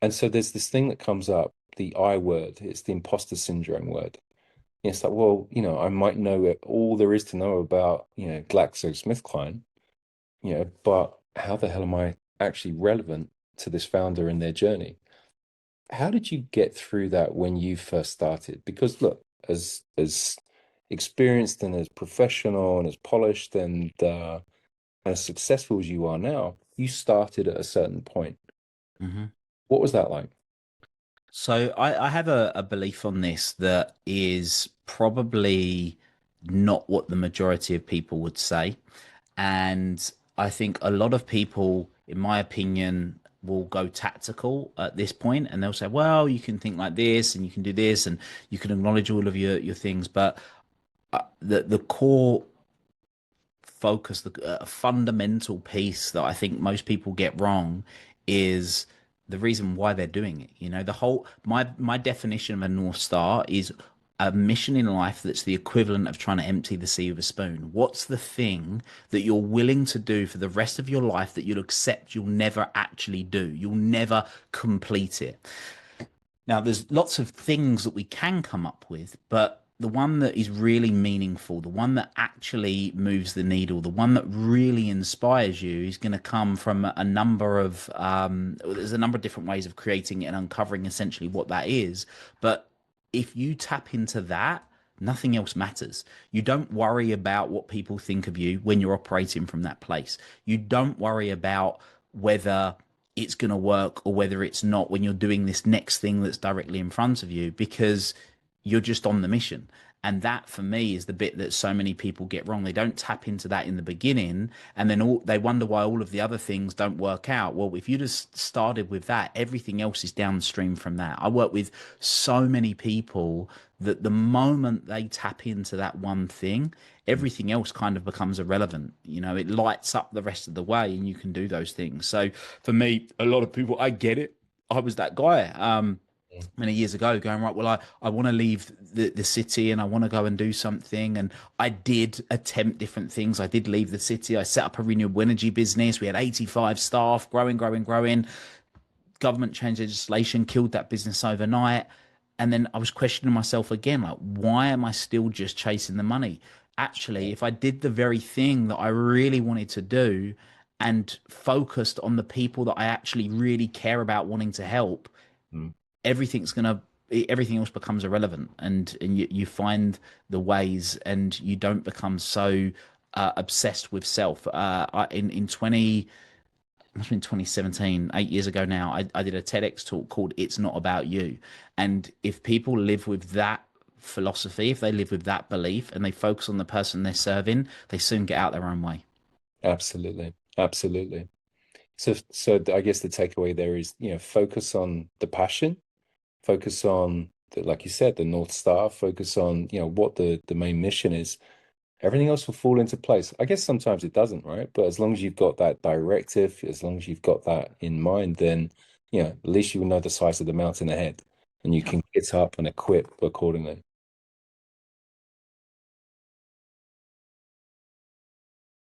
And so there's this thing that comes up, the I word, it's the imposter syndrome word. It's like, well, I might know all there is to know about, GlaxoSmithKline, but how the hell am I actually relevant to this founder and their journey? How did you get through that when you first started? Because look, as experienced and as professional and as polished and as successful as you are now, you started at a certain point. Mhm. What was that like? So I have a belief on this that is probably not what the majority of people would say. And I think a lot of people, in my opinion, will go tactical at this point and they'll say, well, you can think like this and you can do this and you can acknowledge all of your things. But the core focus, the fundamental piece that I think most people get wrong is the reason why they're doing it. The whole my definition of a North Star is a mission in life that's the equivalent of trying to empty the sea with a spoon. What's the thing that you're willing to do for the rest of your life that you'll accept you'll never actually do? You'll never complete it. Now, there's lots of things that we can come up with, but the one that is really meaningful, the one that actually moves the needle, the one that really inspires you is going to come from a number of, there's a number of different ways of creating it and uncovering essentially what that is. But if you tap into that, nothing else matters. You don't worry about what people think of you when you're operating from that place. You don't worry about whether it's going to work or whether it's not when you're doing this next thing that's directly in front of you because you're just on the mission. And that for me is the bit that so many people get wrong. They don't tap into that in the beginning and then they wonder why all of the other things don't work out. Well, if you just started with that, everything else is downstream from that. I work with so many people that the moment they tap into that one thing, everything else kind of becomes irrelevant. It lights up the rest of the way and you can do those things. So for me, a lot of people, I get it. I was that guy. Many years ago going, right, well, I want to leave the city and I want to go and do something. And I did attempt different things. I did leave the city. I set up a renewable energy business. We had 85 staff, growing, growing, growing. Government changed legislation, killed that business overnight. And then I was questioning myself again, like, why am I still just chasing the money? Actually, if I did the very thing that I really wanted to do and focused on the people that I actually really care about wanting to help, Mm. everything's gonna everything else becomes irrelevant, and you find the ways and you don't become so obsessed with self. In 20 must have been 2017, 8 years ago now, I did a TEDx talk called It's Not About You. And if people live with that philosophy, if they live with that belief and they focus on the person they're serving, they soon get out their own way. Absolutely. Absolutely. So I guess the takeaway there is, focus on the passion, focus on like you said, the North Star, focus on, what the main mission is. Everything else will fall into place. I guess sometimes it doesn't, right? But as long as you've got that directive, as long as you've got that in mind, then, at least you will know the size of the mountain ahead and you Yeah. can get up and equip accordingly.